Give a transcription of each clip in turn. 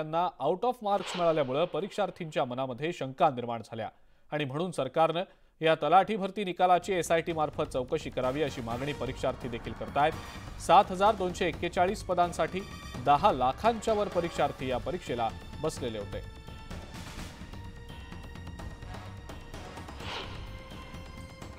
त्यांना out of marks मिळाल्यामुळे परीक्षार्थींच्या मनामध्ये शंका निर्माण झाल्या आणि म्हणून सरकारनं या तलाठी भरती निकालाची एसआयटी मार्फत चौकशी करावी अशी मागणी परीक्षार्थी देखील करतायत। 7,241 पदांसाठी 10 लाखांच्या वर परीक्षार्थी या परीक्षेला बसलेले होते।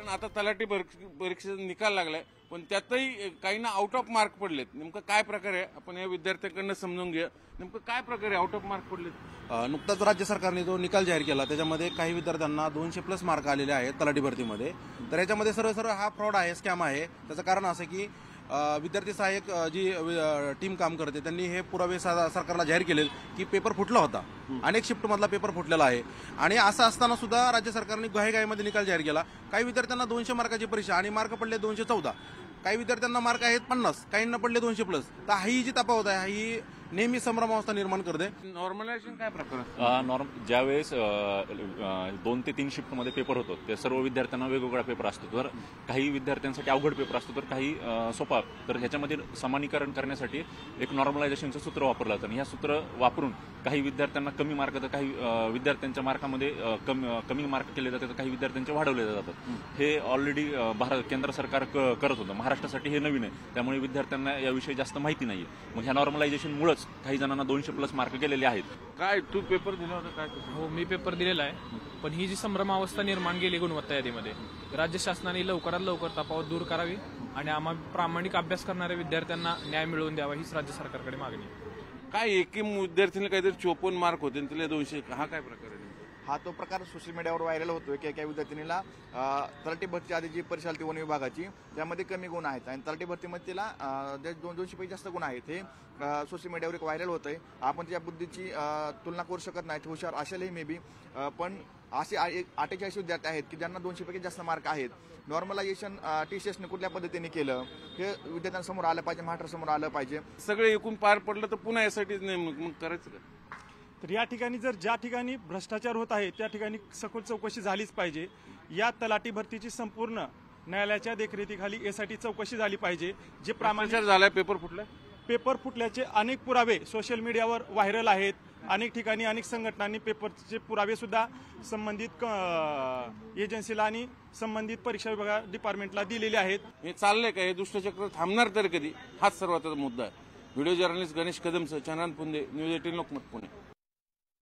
आता तलाठी परीक्षेचा निकाल लागलाय, पण त्यातही काहींना आउट ऑफ मार्क पडलेत। नेमकं काय प्रकार आहे आपण या विद्यार्थ्यांकडून समजून घेऊया। नेमकं काय प्रकार आहे, आउट ऑफ मार्क पडलेत? नुकताच राज्य सरकारने जो निकाल जाहीर केला त्याच्यामध्ये काही विद्यार्थ्यांना 200+ मार्क आलेले आहेत तलाठी भरतीमध्ये। तर याच्यामध्ये सरळ हा फ्रॉड आहे, स्कॅम आहे। त्याचं कारण असं की विद्यार्थी सहाय्यक जी टीम काम करते त्यांनी हे पुरावे सरकारला जाहीर केले की पेपर फुटला होता, अनेक शिफ्ट मधला पेपर फुटलेला आहे। आणि असं असताना सुद्धा राज्य सरकारने घाईघाईमध्ये निकाल जाहीर केला। काही विद्यार्थ्यांना 200 मार्काची परीक्षा आणि मार्क पडले 214, काही विद्यार्थ्यांना मार्क आहेत 50, काहींना पडले 200+। तर ही जी तफावत आहे ही नेहमी संभ्रमावस्था निर्माण करते। नॉर्मलायझेशन काय प्रकार? ज्यावेळेस 2 ते 3 शिफ्टमध्ये पेपर होतो ते सर्व विद्यार्थ्यांना वेगवेगळा पेपर असतो। तर काही विद्यार्थ्यांसाठी अवघड पेपर असतो तर काही सोपा। तर ह्याच्यामध्ये समानीकरण करण्यासाठी एक नॉर्मलायझेशनचं सूत्र वापरलं जातं आणि ह्या सूत्र वापरून काही विद्यार्थ्यांना कमी मार्क तर काही विद्यार्थ्यांच्या मार्कामध्ये कमी मार्क केले जातात, तर काही विद्यार्थ्यांचे वाढवले जातात। हे ऑलरेडी केंद्र सरकार करत होतं, महाराष्ट्रासाठी हे नवीन आहे, त्यामुळे विद्यार्थ्यांना याविषयी जास्त माहिती नाहीये। मग ह्या नॉर्मलायझेशनमुळेच काही जणांना 200+ मार्क गेलेले आहेत। काय तू पेपर दिला होता काय? हो, मी पेपर दिलेला आहे, पण ही जी संभ्रमावस्था निर्माण केली गुणवत्ता यादीमध्ये, राज्य शासनाने लवकरात लवकर तफावत दूर करावी आणि आम्हाला प्रामाणिक अभ्यास करणाऱ्या विद्यार्थ्यांना न्याय मिळवून द्यावा हीच राज्य सरकारकडे मागणी आहे। काय एकीम विद्यार्थ्यांना काहीतरी 54 मार्क होते आणि तिला 200, हा काय प्रकार आहे? हा तो प्रकार सोशल मीडियावर व्हायरल होतोय की एका विद्यार्थिनीला तलाठी भरती आधी जी परीक्षा आली वन विभागाची त्यामध्ये कमी गुण आहेत आणि तलाठी भरतीमध्ये तिला 200 पैकी जास्त गुण आहेत। हे सोशल मीडियावर एक व्हायरल होतंय। आपण त्या बुद्धीची तुलना करू शकत नाही, हुशार असेलही मे बी, पण असे 48 विद्यार्थी आहेत की ज्यांना 200 पैकी जास्त मार्क आहेत। नॉर्मलायझेशन TCSने कुठल्या पद्धतीने केलं हे विद्यार्थ्यांसमोर आलं पाहिजे, महाराष्ट्रासमोर आलं पाहिजे। सगळे एकूण पार पडलं तर पुन्हा यासाठी मग करायचं का? तर या ठिकाणी ज्या ठिकाणी भ्रष्टाचार होत आहे त्या ठिकाणी सखोल चौकशी झालीच पाहिजे। या तलाठी भरतीची संपूर्ण न्यायालयाच्या देखरेखीखाली यासाठी चौकशी झाली पाहिजे। जे भ्रष्टाचार झालाय, पेपर फुटल्याचे अनेक पुरावे सोशल मीडियावर व्हायरल आहेत। अनेक ठिकाणी अनेक संघटनांनी पेपरचे पुरावे सुद्धा संबंधित एजन्सीला आणि संबंधित परीक्षा विभाग डिपार्टमेंटला दिलेले आहेत। हे चाललंय का? हे दुष्टचक्र थांबणार तर कधी? हाच सर्वात मुद्दा आहे। व्हिडिओ जर्नलिस्ट गणेश कदमसह चंद्रकांत पुंदे, न्यूज 18 लोकमत, पुणे।